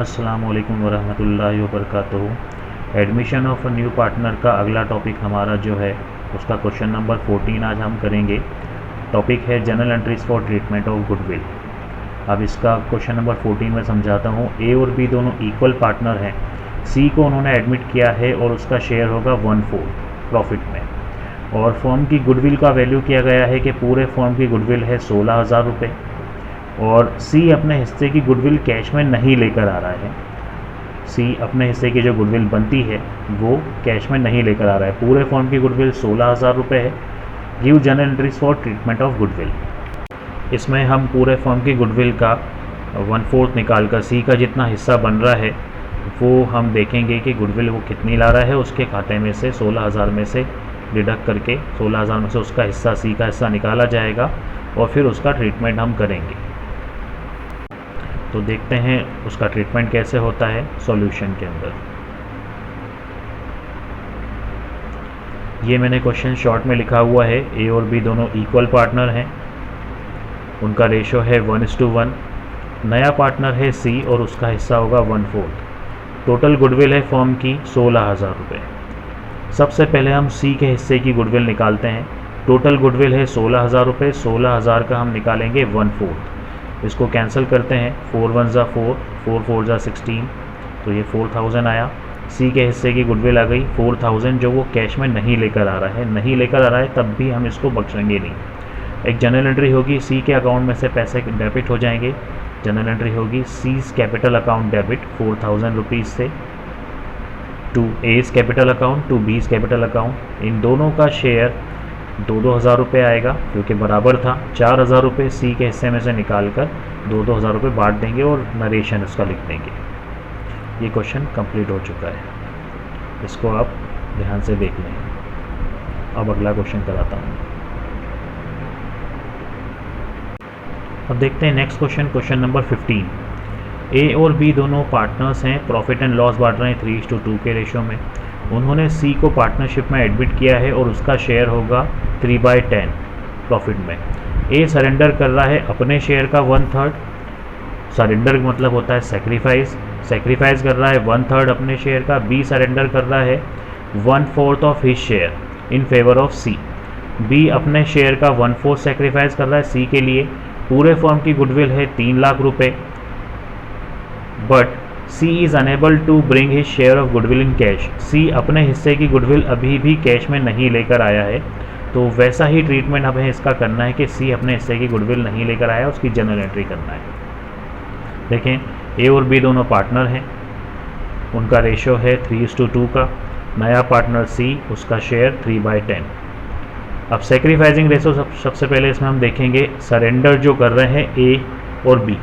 अस्सलाम वालेकुम वरहमतुल्लाहि वबरकातुहू। Admission of a new partner का अगला टॉपिक हमारा जो है उसका क्वेश्चन नंबर 14 आज हम करेंगे। टॉपिक है general entries for treatment of goodwill. अब इसका क्वेश्चन नंबर 14 में समझाता हूँ। ए और बी दोनों इक्वल पार्टनर हैं। सी को उन्होंने एडमिट किया है और उसका शेयर होगा 1/4 प्रॉफिट में। और फर्म की गुडविल का वैल्यू किया गया है कि पूरे फर्म की गुडविल है 16,000 रुपये और सी अपने हिस्से की गुडविल कैश में नहीं लेकर आ रहा है। सी अपने हिस्से की जो गुडविल बनती है वो कैश में नहीं लेकर आ रहा है। पूरे फर्म की गुडविल 16,000 रुपये है। Give general entries for treatment of goodwill. इसमें हम पूरे फर्म की गुडविल का 1/4 निकाल कर सी का जितना हिस्सा बन रहा है वो हम देखेंगे कि गुडविल वो कितनी ला रहा है। उसके खाते में से 16,000 में से डिडक्ट करके 16,000 में से उसका हिस्सा सी का हिस्सा निकाला जाएगा और फिर उसका ट्रीटमेंट हम करेंगे। तो देखते हैं उसका ट्रीटमेंट कैसे होता है सॉल्यूशन के अंदर। ये मैंने क्वेश्चन शॉर्ट में लिखा हुआ है। ए और बी दोनों इक्वल पार्टनर हैं, उनका रेशो है 1:1। नया पार्टनर है सी और उसका हिस्सा होगा 1/4। टोटल गुडविल है फर्म की 16,000 रुपये। सबसे पहले हम सी के हिस्से की गुडविल निकालते हैं। टोटल गुडविल है 16,000 रुपये। 16,000 का हम निकालेंगे 1/4। इसको कैंसिल करते हैं। 4 1 ज़ा 4, 4 4 ज़ा 16, तो ये 4,000 आया। सी के हिस्से की गुडविल आ गई 4,000 जो वो कैश में नहीं लेकर आ रहा है। नहीं लेकर आ रहा है तब भी हम इसको बख्शेंगे नहीं। एक जनरल एंट्री होगी, सी के अकाउंट में से पैसे डेबिट हो जाएंगे। जनरल एंट्री होगी C's capital account debit 4,000 rupees से to A's capital account to B's capital account. इन दोनों का शेयर 2-2 हज़ार रुपये आएगा क्योंकि बराबर था। 4,000 रुपये सी के हिस्से में से निकाल कर 2-2 हज़ार रुपये बांट देंगे और नरेशन इसका लिख देंगे। ये क्वेश्चन कंप्लीट हो चुका है, इसको आप ध्यान से देख लें। अब अगला क्वेश्चन कराता हूँ। अब देखते हैं नेक्स्ट क्वेश्चन, क्वेश्चन नंबर 15। ए और बी दोनों पार्टनर्स हैं, प्रॉफिट एंड लॉस बांट रहे हैं 3:2 के रेशो में। उन्होंने सी को पार्टनरशिप में एडमिट किया है और उसका शेयर होगा 3/10 प्रॉफिट में। ए सरेंडर कर रहा है अपने शेयर का 1/3। सरेंडर मतलब होता है सेक्रीफाइस। सेक्रीफाइस कर रहा है 1/3 अपने शेयर का। बी सरेंडर कर रहा है 1/4 of his share in favour of C. B अपने शेयर का 1/4 सेक्रीफाइस कर रहा है सी के लिए। पूरे फर्म की गुडविल है 3 लाख रुपये, but C is unable to bring his share of goodwill in cash. C अपने हिस्से की गुडविल अभी भी कैश में नहीं लेकर आया है, तो वैसा ही ट्रीटमेंट हमें इसका करना है कि सी अपने हिस्से की गुडविल नहीं लेकर आया, उसकी जनरल एंट्री करना है। देखें ए और बी दोनों पार्टनर हैं, उनका रेशो है 3:2 का। नया पार्टनर सी, उसका शेयर 3/10। अब सेक्रीफाइसिंग रेशो सबसे पहले इसमें हम देखेंगे सरेंडर जो कर रहे हैं ए और बी।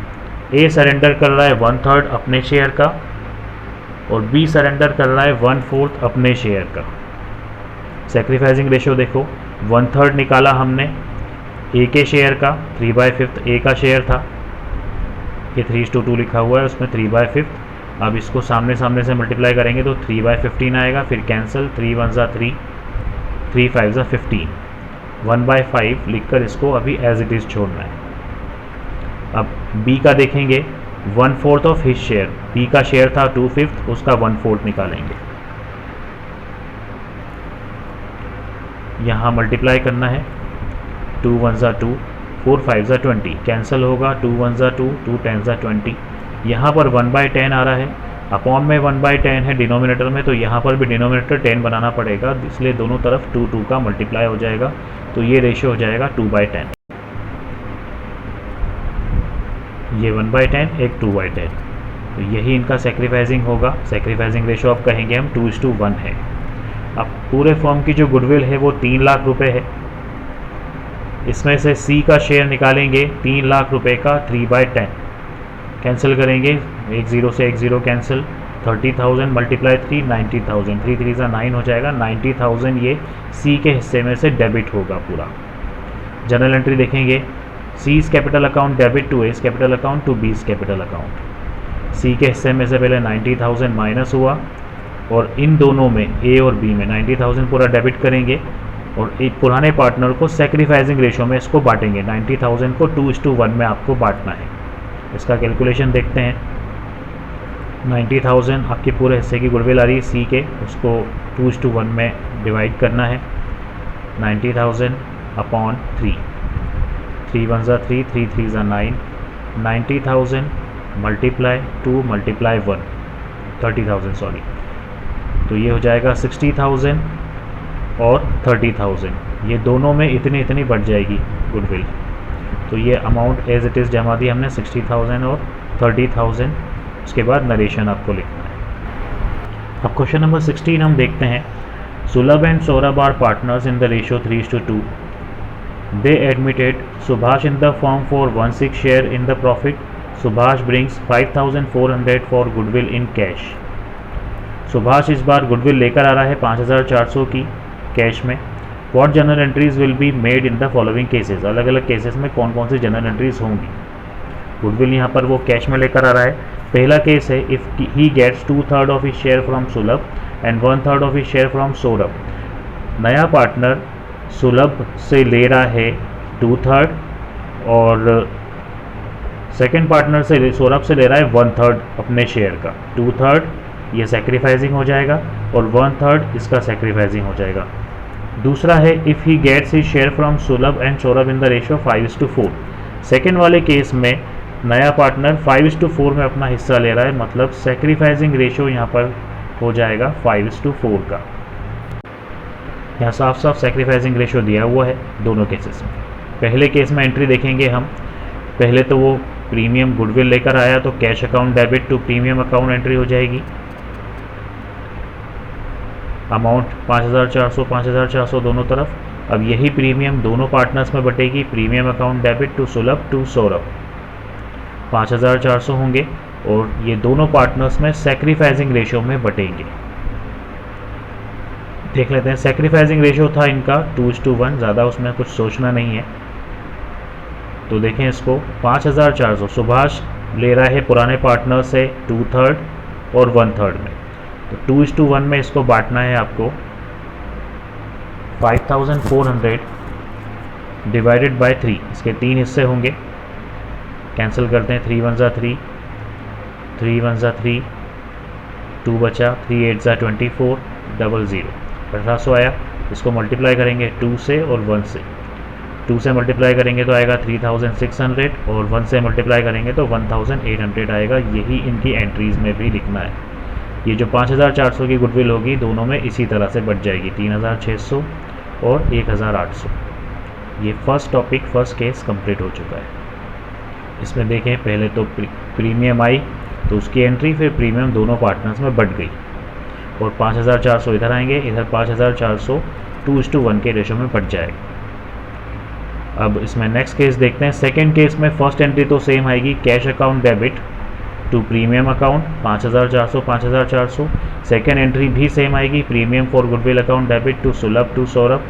ए सरेंडर कर रहा है 1/3 अपने शेयर का और बी सरेंडर कर रहा है 1/4 अपने शेयर का। सेक्रीफाइसिंग रेशो देखो, 1/3 निकाला हमने ए के शेयर का, 3/5 ए का शेयर था, ये 3:2 लिखा हुआ है, उसमें 3/5। अब इसको सामने सामने से मल्टीप्लाई करेंगे तो 3/15 आएगा, फिर कैंसिल, 3 1 ज़ा 3, 3 5 ज़ा 15, 1/5 लिखकर इसको अभी एज इट इज़ छोड़ना है। अब बी का देखेंगे 1/4 ऑफ हिज शेयर। बी का शेयर था 2/5, उसका 1/4 निकालेंगे। यहाँ मल्टीप्लाई करना है, 2 1 ज़ा 2, 4 5 ज़ा 20, कैंसिल होगा, 2 1 ज़ा 2, 2 10 ज़ा 20। यहाँ पर 1/10 आ रहा है, अपॉन में 1/10 है डिनोमिनेटर में, तो यहाँ पर भी डिनोमिनेटर 10 बनाना पड़ेगा, इसलिए दोनों तरफ 2 का मल्टीप्लाई हो जाएगा, तो ये रेशियो हो जाएगा 2/10। ये 1/10, एक 2/10, तो यही इनका सेक्रीफाइसिंग होगा। सेक्रीफाइसिंग रेशो अब कहेंगे हम 2:1 है। अब पूरे फर्म की जो गुडविल है वो 3 लाख रुपए है। इसमें से सी का शेयर निकालेंगे 3 लाख रुपए का 3/10, कैंसिल करेंगे, 1 0 से 1 0 कैंसिल, 30,000 मल्टीप्लाई 3, 90,000, 3 3 ज़ा 9 हो जाएगा। 90,000 ये सी के हिस्से में से डेबिट होगा पूरा। जनरल एंट्री देखेंगे, C's capital account debit to A's capital account to B's capital account. C के हिस्से में से पहले 90,000 माइनस हुआ और इन दोनों में ए और बी में 90,000 पूरा डेबिट करेंगे और एक पुराने पार्टनर को सेक्रीफाइसिंग रेशो में इसको बांटेंगे। 90,000 को 2:1 में आपको बांटना है। इसका कैलकुलेशन देखते हैं। 90,000 आपके पूरे हिस्से की गुडविल आ रही है सी के, उसको 2:1 में डिवाइड करना है। 90,000 अपॉन 3, 3 1 ज़ा 3, 3 3 ज़ा 9, 90,000 मल्टीप्लाई 2 मल्टीप्लाई 1, 30,000 सॉरी, तो ये हो जाएगा 60,000 और 30,000, ये दोनों में इतनी इतनी बढ़ जाएगी गुडविल। तो ये अमाउंट एज इट इज़ जमा दी हमने 60,000 और 30,000। उसके बाद नरेशन आपको लिखना है। अब क्वेश्चन नंबर 16 हम देखते हैं। Sulabh and Saurabh are partners in the ratio 3:2. They admitted Subhash in the firm for 1/6 share in the profit. Subhash brings 5,400 for goodwill in cash. Subhash इस बार गुडविल लेकर आ रहा है 5,400 की कैश में। What journal entries will be made in the following cases? अलग अलग cases में कौन कौन सी जर्नल एंट्रीज होंगी। गुडविल यहाँ पर वो कैश में लेकर आ रहा है। पहला केस है if he gets 2/3 of his share from Sulabh and 1/3 of his share from Saurabh. नया पार्टनर सुलभ से ले रहा है 2/3 और सेकंड पार्टनर से सौरभ से ले रहा है 1/3 अपने शेयर का। 2/3 ये सेक्रीफाइसिंग हो जाएगा और 1/3 इसका सेक्रीफाइसिंग हो जाएगा। दूसरा है if he gets his share from Sulabh and Saurabh in the ratio 5:4। Second वाले केस में नया पार्टनर 5:4 में अपना हिस्सा ले रहा है, मतलब सेक्रीफाइसिंग रेशियो यहाँ पर हो जाएगा 5:4 का। यहाँ साफ साफ सेक्रीफाइसिंग रेशियो दिया हुआ है दोनों केसेस में। पहले केस में एंट्री देखेंगे हम। पहले तो वो प्रीमियम गुडविल लेकर आया तो cash account debit to premium account entry हो जाएगी। अमाउंट 5,400 5,400 दोनों तरफ। अब यही प्रीमियम दोनों पार्टनर्स में बटेगी। Premium account debit to Sulabh to Saurabh 5,400 होंगे और ये दोनों पार्टनर्स में सेक्रीफाइसिंग रेशियो में बटेंगे। देख लेते हैं। सेक्रीफाइसिंग रेशियो था इनका 2:1, ज़्यादा उसमें कुछ सोचना नहीं है। तो देखें इसको 5,400 सुभाष ले रहा है पुराने पार्टनर से 2/3 और 1/3 में, तो 2:1 में इसको बांटना है आपको। 5,400 डिवाइडेड बाय 3, इसके 3 हिस्से होंगे। कैंसिल करते हैं। 3 1 ज़ा 3, 3 1 ज़ा 3, 2 बचा, 3 8 ज़ा 24, 00 1800 आया। इसको मल्टीप्लाई करेंगे 2 से और 1 से। 2 से मल्टीप्लाई करेंगे तो आएगा 3,600 और 1 से मल्टीप्लाई करेंगे तो 1,800 आएगा। यही इनकी एंट्रीज़ में भी लिखना है। ये जो 5,400 की गुडविल होगी दोनों में इसी तरह से बढ़ जाएगी, 3,600 और 1,800। ये first topic, first case complete हो चुका है। इसमें देखें पहले तो प्रीमियम आई तो उसकी एंट्री, फिर प्रीमियम दोनों पार्टनर्स में बढ़ गई और 5,400 इधर आएंगे, इधर 5,400 2:1 के रेशो में बढ़ जाएगा। अब इसमें नेक्स्ट केस देखते हैं। सेकेंड केस में फर्स्ट एंट्री तो सेम आएगी, cash account debit to premium account 5,400 5,400। Second entry भी सेम आएगी, premium for goodwill account debit to Sulabh to Saurabh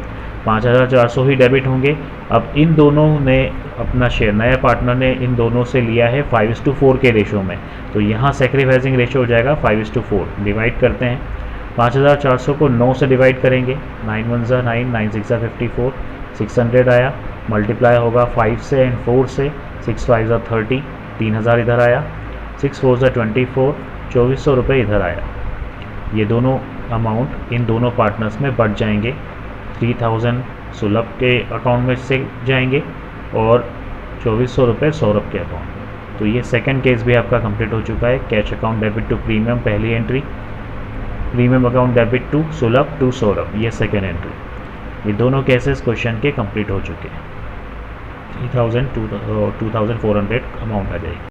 5,400 ही डेबिट होंगे। अब इन दोनों ने अपना शेयर, नया पार्टनर ने इन दोनों से लिया है 5:4 के रेशो में, तो यहाँ सेक्रीफाइसिंग रेशो हो जाएगा 5:4। डिवाइड करते हैं। 5,400 को 9 से डिवाइड करेंगे। 9 1 ज़ा 9, 9 6 ज़ा 54, 600 आया। मल्टीप्लाई होगा 5 से एंड 4 से, 6 5 ज़ा 30, 3,000 इधर आया। 6 4 ज़ा 24, 2,400 रुपये इधर आया। ये दोनों अमाउंट इन दोनों पार्टनर्स में बढ़ जाएंगे। 3,000 सुलभ के अकाउंट में से जाएंगे और 2,400 रुपये सौरभ के अकाउंट। तो ये सेकंड केस भी आपका कंप्लीट हो चुका है। Cash account debit to premium पहली entry, premium account debit to Sulabh to Saurabh ये सेकंड एंट्री। ये दोनों केसेस क्वेश्चन के कंप्लीट हो चुके हैं। 3,000 2,400 अमाउंट आ जाएगी।